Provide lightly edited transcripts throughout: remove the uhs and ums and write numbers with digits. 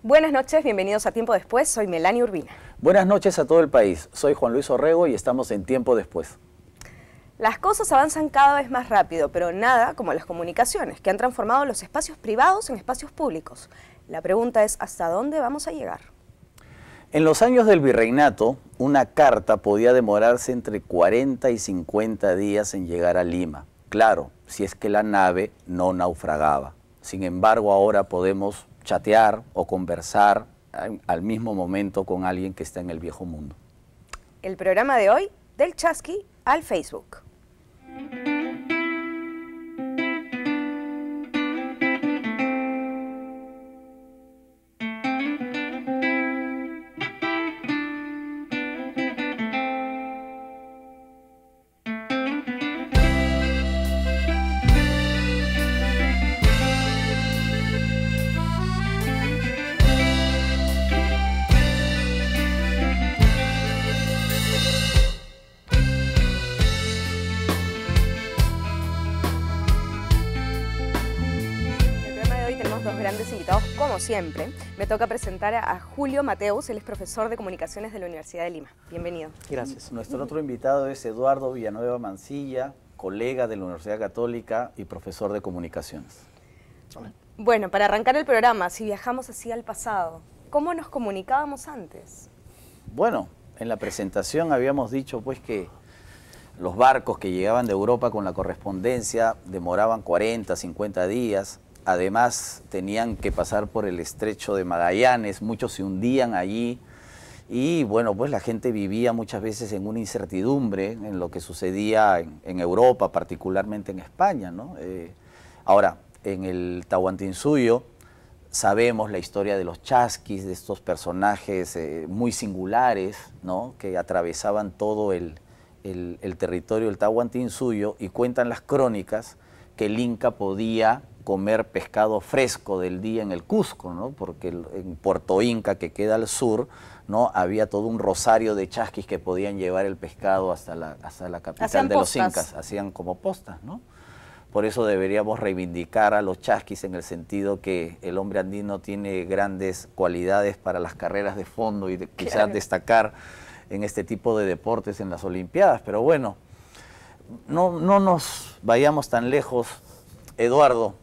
Buenas noches, bienvenidos a Tiempo Después, soy Melanie Urbina. Buenas noches a todo el país, soy Juan Luis Orrego y estamos en Tiempo Después. Las cosas avanzan cada vez más rápido, pero nada como las comunicaciones, que han transformado los espacios privados en espacios públicos. La pregunta es, ¿hasta dónde vamos a llegar? En los años del virreinato, una carta podía demorarse entre 40 y 50 días en llegar a Lima. Claro, si es que la nave no naufragaba. Sin embargo, ahora podemos chatear o conversar al mismo momento con alguien que está en el viejo mundo. El programa de hoy, del chasqui al Facebook. Grandes invitados, como siempre. Me toca presentar a Julio Mateus, él es profesor de Comunicaciones de la Universidad de Lima. Bienvenido. Gracias. Nuestro otro invitado es Eduardo Villanueva Mancilla, colega de la Universidad Católica y profesor de Comunicaciones. Hola. Bueno, para arrancar el programa, si viajamos así al pasado, ¿cómo nos comunicábamos antes? Bueno, en la presentación habíamos dicho pues que los barcos que llegaban de Europa con la correspondencia demoraban 40, 50 días. Además, tenían que pasar por el estrecho de Magallanes, muchos se hundían allí y bueno, pues la gente vivía muchas veces en una incertidumbre en lo que sucedía en Europa, particularmente en España, ¿no? Ahora, en el Tahuantinsuyo sabemos la historia de los chasquis, de estos personajes muy singulares, ¿no? Que atravesaban todo el territorio del Tahuantinsuyo y cuentan las crónicas que el Inca podía comer pescado fresco del día en el Cusco, ¿no? Porque en Puerto Inca, que queda al sur, ¿no? Había todo un rosario de chasquis que podían llevar el pescado hasta la capital de los incas, hacían como postas, ¿no? Por eso deberíamos reivindicar a los chasquis en el sentido que el hombre andino tiene grandes cualidades para las carreras de fondo y quizás destacar en este tipo de deportes en las Olimpiadas, pero bueno, no nos vayamos tan lejos, Eduardo.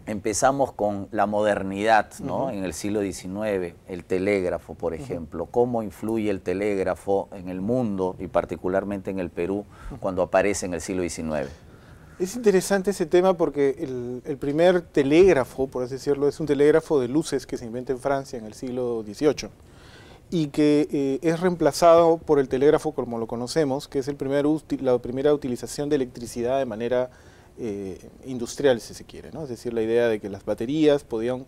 Empezamos con la modernidad, ¿no? En el siglo XIX, el telégrafo, por ejemplo. ¿Cómo influye el telégrafo en el mundo y particularmente en el Perú cuando aparece en el siglo XIX? Es interesante ese tema porque el primer telégrafo, por así decirlo, es un telégrafo de luces que se inventa en Francia en el siglo XVIII y que es reemplazado por el telégrafo como lo conocemos, que es la primera utilización de electricidad de manera industrial, si se quiere, ¿no? Es decir, la idea de que las baterías podían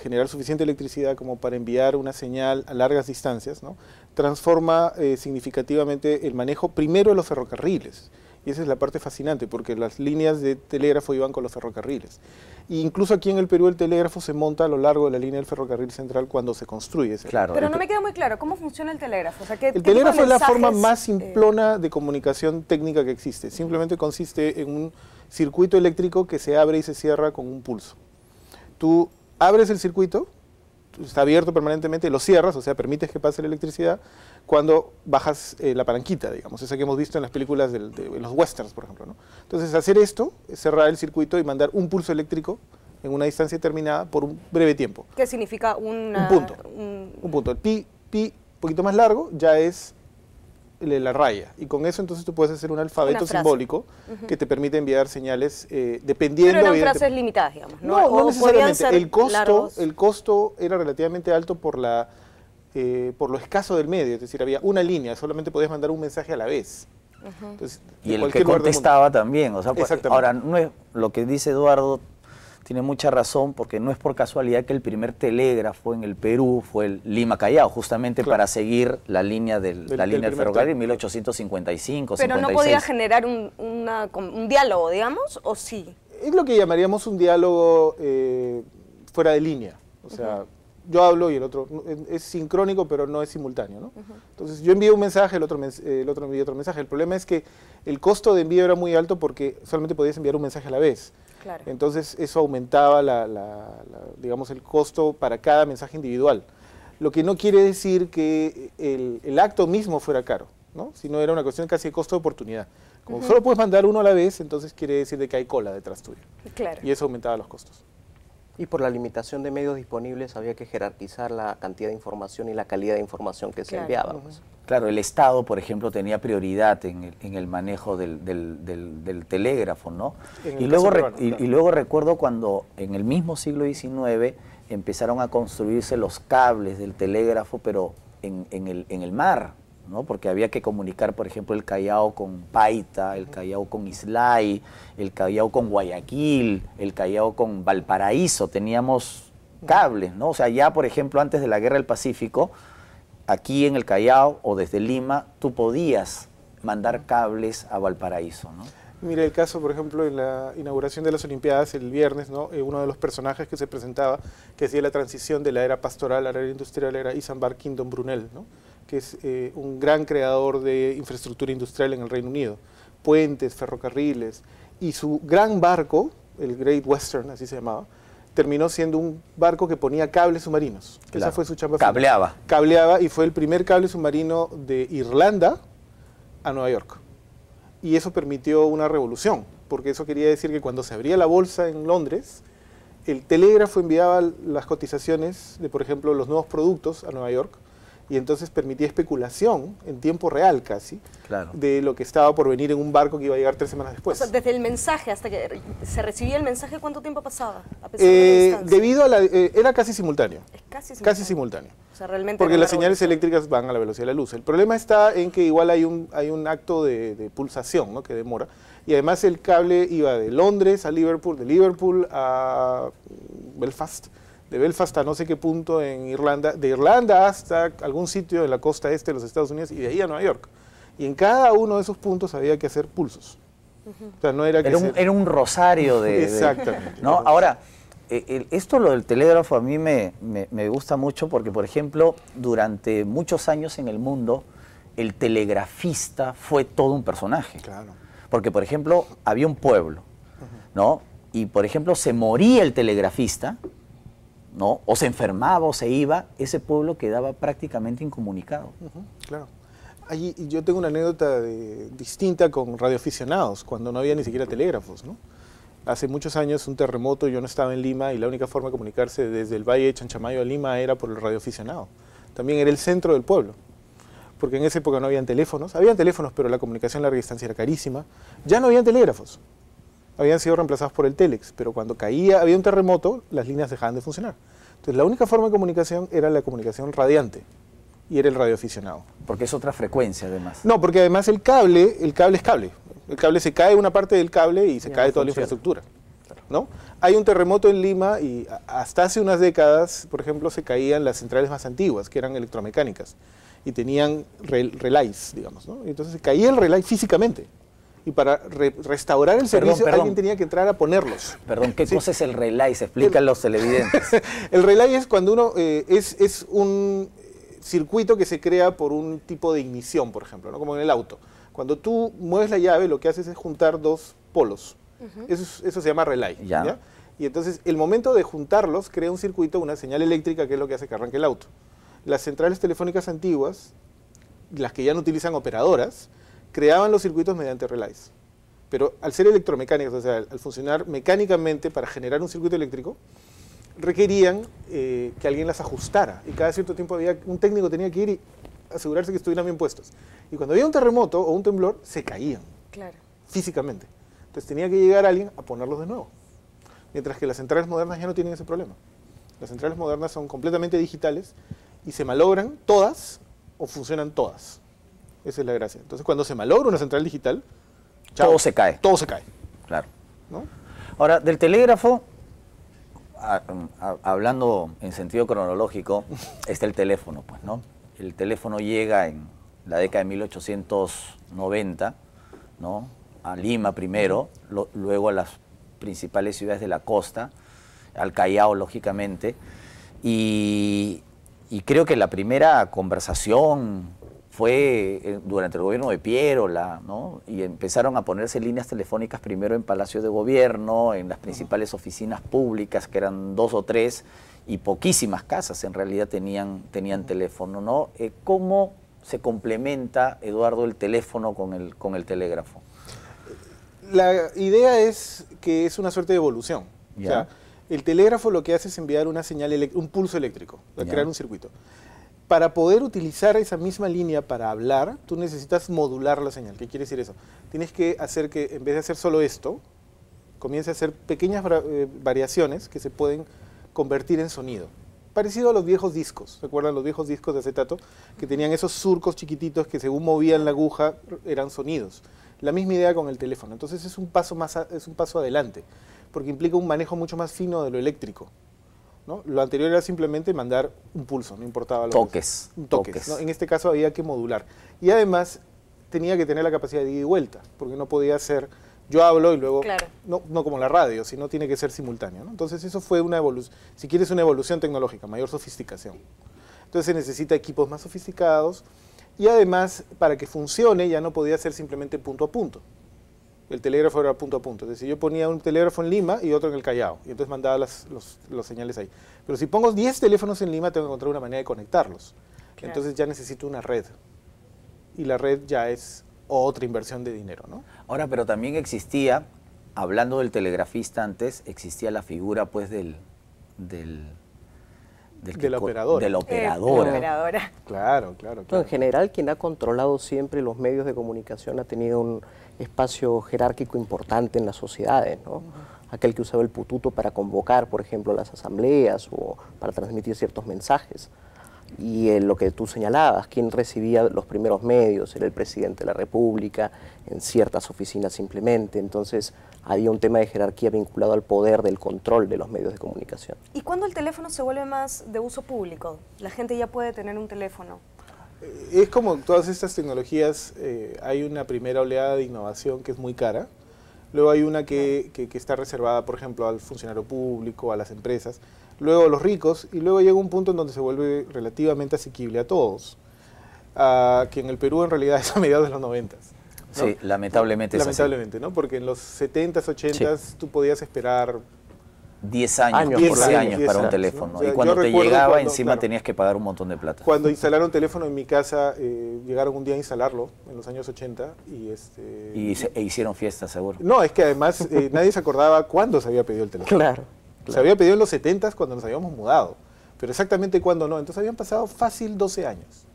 generar suficiente electricidad como para enviar una señal a largas distancias, ¿no? Transforma significativamente el manejo primero de los ferrocarriles. Y esa es la parte fascinante, porque las líneas de telégrafo iban con los ferrocarriles. E incluso aquí en el Perú el telégrafo se monta a lo largo de la línea del ferrocarril central cuando se construye. Claro. Pero no me queda muy claro, ¿cómo funciona el telégrafo? O sea, el telégrafo es la forma más simplona de comunicación técnica que existe. Simplemente consiste en un circuito eléctrico que se abre y se cierra con un pulso. Tú abres el circuito, está abierto permanentemente, lo cierras, o sea, permites que pase la electricidad cuando bajas la palanquita, digamos, esa que hemos visto en las películas de los westerns, por ejemplo, ¿no? Entonces, hacer esto es cerrar el circuito y mandar un pulso eléctrico en una distancia determinada por un breve tiempo. ¿Qué significa un punto? Un punto. El pi, un poquito más largo, ya es la raya, y con eso entonces tú puedes hacer un alfabeto simbólico que te permite enviar señales dependiendo... Pero eran frases limitadas, digamos, ¿no? No necesariamente. El costo era relativamente alto por lo escaso del medio, es decir, había una línea, solamente podías mandar un mensaje a la vez. Entonces, y el que contestaba también, o sea, ahora, no es lo que dice Eduardo, tiene mucha razón, porque no es por casualidad que el primer telégrafo en el Perú fue el Lima-Callao, justamente para seguir la línea del ferrocarril en 1855, Pero 56. ¿no podía generar un diálogo, digamos, o sí? Es lo que llamaríamos un diálogo fuera de línea, o sea, yo hablo y el otro es sincrónico, pero no es simultáneo, ¿no? Entonces yo envío un mensaje, el otro envía otro mensaje. El problema es que el costo de envío era muy alto porque solamente podías enviar un mensaje a la vez. Claro. Entonces eso aumentaba digamos, el costo para cada mensaje individual. Lo que no quiere decir que el acto mismo fuera caro, ¿no? Sino era una cuestión casi de costo de oportunidad. Como solo puedes mandar uno a la vez, entonces quiere decir de que hay cola detrás tuyo. Claro. Y eso aumentaba los costos. Y por la limitación de medios disponibles había que jerarquizar la cantidad de información y la calidad de información que se enviaba. Pues. Claro, el Estado, por ejemplo, tenía prioridad en el manejo del telégrafo, ¿no? Y luego recuerdo cuando en el mismo siglo XIX empezaron a construirse los cables del telégrafo, pero en el mar, ¿no? Porque había que comunicar, por ejemplo, el Callao con Paita, el Callao con Islay, el Callao con Guayaquil, el Callao con Valparaíso. Teníamos cables, ¿no? O sea, ya, por ejemplo, antes de la Guerra del Pacífico, aquí en el Callao o desde Lima, tú podías mandar cables a Valparaíso, ¿no? Mira el caso, por ejemplo, en la inauguración de las Olimpiadas el viernes, ¿no? Uno de los personajes que se presentaba, que hacía la transición de la era pastoral a la era industrial, era Isambard Kingdom Brunel, ¿no? Que es un gran creador de infraestructura industrial en el Reino Unido, puentes, ferrocarriles, y su gran barco, el Great Western, así se llamaba, terminó siendo un barco que ponía cables submarinos. Claro. Esa fue su chamba. Cableaba. Cableaba, y fue el primer cable submarino de Irlanda a Nueva York. Y eso permitió una revolución, porque eso quería decir que cuando se abría la bolsa en Londres, el telégrafo enviaba las cotizaciones de, por ejemplo, los nuevos productos a Nueva York, y entonces permitía especulación en tiempo real casi, claro, de lo que estaba por venir en un barco que iba a llegar 3 semanas después. O sea, desde el mensaje hasta que se recibía el mensaje, ¿cuánto tiempo pasaba? A pesar de la distancia. Debido a era casi simultáneo. Es casi simultáneo. Casi simultáneo. O sea, realmente porque era las señales revolución. eléctricas van a la velocidad de la luz. El problema está en que igual hay un acto de pulsación, ¿no? Que demora. Y además el cable iba de Londres a Liverpool, de Liverpool a Belfast, de Belfast a no sé qué punto en Irlanda, de Irlanda hasta algún sitio de la costa este de los Estados Unidos y de ahí a Nueva York. Y en cada uno de esos puntos había que hacer pulsos. O sea, no era que era un rosario de... Exactamente. ¿No? Ahora, esto lo del telégrafo a mí me gusta mucho porque, por ejemplo, durante muchos años en el mundo, el telegrafista fue todo un personaje. Claro. Porque, por ejemplo, había un pueblo, ¿no? Y, por ejemplo, se moría el telegrafista, ¿no? O se enfermaba o se iba, ese pueblo quedaba prácticamente incomunicado. Claro. Allí, yo tengo una anécdota distinta con radioaficionados, cuando no había ni siquiera telégrafos, ¿no? Hace muchos años, un terremoto, yo no estaba en Lima y la única forma de comunicarse desde el Valle de Chanchamayo a Lima era por el radioaficionado. También era el centro del pueblo, porque en esa época no habían teléfonos, pero la comunicación a larga distancia era carísima. Ya no habían telégrafos, habían sido reemplazados por el telex, pero cuando había un terremoto, las líneas dejaban de funcionar. Entonces la única forma de comunicación era la comunicación radiante, y era el radioaficionado. Porque es otra frecuencia, además. No, porque además el cable es cable. El cable se cae una parte del cable y se cae toda la infraestructura, ¿no? Hay un terremoto en Lima y hasta hace unas décadas, por ejemplo, se caían las centrales más antiguas, que eran electromecánicas, y tenían relays, digamos, ¿no? Entonces se caía el relay físicamente. Y para restaurar el servicio, alguien tenía que entrar a ponerlos. Perdón, ¿qué cosa es el relay? Se explica a los televidentes. El relay es cuando uno es un circuito que se crea por un tipo de ignición, por ejemplo, ¿no? Como en el auto. Cuando tú mueves la llave, lo que haces es juntar dos polos. Eso se llama relay. ¿Ya? Y entonces, el momento de juntarlos, crea un circuito, una señal eléctrica, que es lo que hace que arranque el auto. Las centrales telefónicas antiguas, las que ya no utilizan operadoras, creaban los circuitos mediante relays. Pero al ser electromecánicos, o sea, al funcionar mecánicamente para generar un circuito eléctrico, requerían que alguien las ajustara. Y cada cierto tiempo un técnico tenía que ir y asegurarse que estuvieran bien puestos. Y cuando había un terremoto o un temblor, se caían. Claro. Físicamente. Entonces tenía que llegar alguien a ponerlos de nuevo. Mientras que las centrales modernas ya no tienen ese problema. Las centrales modernas son completamente digitales y se malogran todas o funcionan todas. Esa es la gracia. Entonces, cuando se malogra una central digital, chao, todo se cae. Todo se cae. Claro. ¿No? Ahora, del telégrafo, hablando en sentido cronológico, está el teléfono, pues, ¿no? El teléfono llega en la década de 1890, ¿no? A Lima primero, luego a las principales ciudades de la costa, al Callao, lógicamente, y creo que la primera conversación fue durante el gobierno de Piérola, ¿no? Y empezaron a ponerse líneas telefónicas primero en Palacio de Gobierno, en las principales oficinas públicas, que eran 2 o 3, y poquísimas casas en realidad tenían teléfono, ¿no? ¿Cómo se complementa, Eduardo, el teléfono con el telégrafo? La idea es que es una suerte de evolución. ¿Ya? O sea, el telégrafo lo que hace es enviar una señal, un pulso eléctrico, crear un circuito. Para poder utilizar esa misma línea para hablar, tú necesitas modular la señal. ¿Qué quiere decir eso? Tienes que hacer que, en vez de hacer solo esto, comience a hacer pequeñas variaciones que se pueden convertir en sonido. Parecido a los viejos discos. ¿Recuerdan los viejos discos de acetato? Que tenían esos surcos chiquititos que según movían la aguja eran sonidos. La misma idea con el teléfono. Entonces es un paso adelante, porque implica un manejo mucho más fino de lo eléctrico, ¿no? Lo anterior era simplemente mandar un pulso, no importaba lo Toques. toques, ¿no? En este caso había que modular. Y además tenía que tener la capacidad de ida y vuelta, porque no podía ser yo hablo y luego, claro, no como la radio, sino tiene que ser simultáneo, ¿no? Entonces eso fue una evolución, si quieres una evolución tecnológica, mayor sofisticación. Entonces se necesita equipos más sofisticados y además para que funcione ya no podía ser simplemente punto a punto. El telégrafo era punto a punto. Es decir, yo ponía un telégrafo en Lima y otro en el Callao, y entonces mandaba los señales ahí. Pero si pongo 10 teléfonos en Lima, tengo que encontrar una manera de conectarlos. Claro. Entonces ya necesito una red. Y la red ya es otra inversión de dinero, ¿no? Ahora, pero también existía, hablando del telegrafista antes, existía la figura pues de la operadora. De la operadora. Claro. No, en general, quien ha controlado siempre los medios de comunicación ha tenido un espacio jerárquico importante en las sociedades, ¿no? Aquel que usaba el pututo para convocar, por ejemplo, las asambleas o para transmitir ciertos mensajes. Y lo que tú señalabas, quien recibía los primeros medios era el presidente de la República, en ciertas oficinas simplemente. Entonces había un tema de jerarquía vinculado al poder del control de los medios de comunicación. ¿Y cuándo el teléfono se vuelve más de uso público? La gente ya puede tener un teléfono. Es como todas estas tecnologías, hay una primera oleada de innovación que es muy cara. Luego hay una que está reservada, por ejemplo, al funcionario público, a las empresas, luego a los ricos, y luego llega un punto en donde se vuelve relativamente asequible a todos, que en el Perú en realidad es a mediados de los 90. ¿no? Sí, lamentablemente es así. Lamentablemente, ¿no? Porque en los 70s, 80s sí, tú podías esperar 10 años, 15 años para un teléfono. ¿no? O sea, y cuando te llegaba encima claro, tenías que pagar un montón de plata. Cuando instalaron teléfono en mi casa, llegaron un día a instalarlo en los años 80 y hicieron fiestas, seguro. No, es que además nadie se acordaba cuándo se había pedido el teléfono. Claro. Se había pedido en los 70s cuando nos habíamos mudado, pero exactamente cuándo no. Entonces habían pasado fácil 12 años.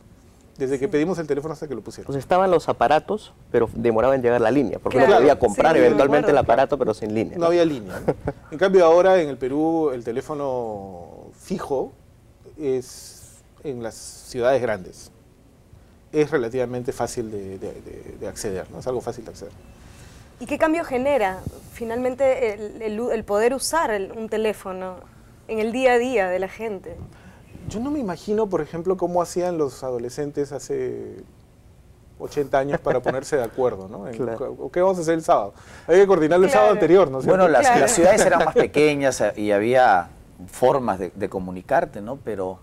Desde que pedimos el teléfono hasta que lo pusieron. Pues estaban los aparatos, pero demoraba en llegar la línea, porque uno podía comprar eventualmente el aparato, pero sin línea. No había línea, ¿no? En cambio ahora en el Perú el teléfono fijo es en las ciudades grandes. Es relativamente fácil de acceder, ¿no? Es algo fácil de acceder. ¿Y qué cambio genera finalmente el poder usar un teléfono en el día a día de la gente? Yo no me imagino, por ejemplo, cómo hacían los adolescentes hace 80 años para ponerse de acuerdo, ¿no? Claro. ¿Qué vamos a hacer el sábado? Hay que coordinarlo el sábado anterior, ¿no? Bueno, las ciudades eran más pequeñas y había formas de comunicarte, ¿no? Pero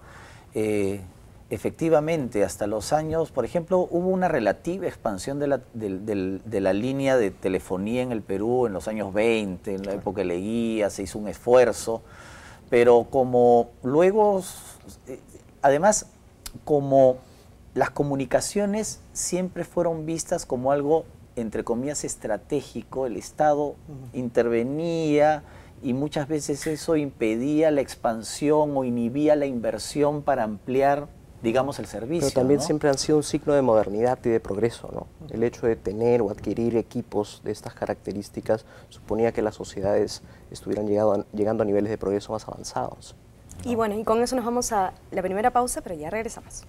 efectivamente, hasta los años, por ejemplo, hubo una relativa expansión de la línea de telefonía en el Perú en los años 20, en la época de Leguía, se hizo un esfuerzo, pero como luego, además, como las comunicaciones siempre fueron vistas como algo, entre comillas, estratégico, el Estado intervenía y muchas veces eso impedía la expansión o inhibía la inversión para ampliar, digamos, el servicio. Pero también ¿no? siempre han sido un signo de modernidad y de progreso, ¿no? El hecho de tener o adquirir equipos de estas características suponía que las sociedades estuvieran llegando a niveles de progreso más avanzados. Y bueno, y con eso nos vamos a la primera pausa, pero ya regresamos.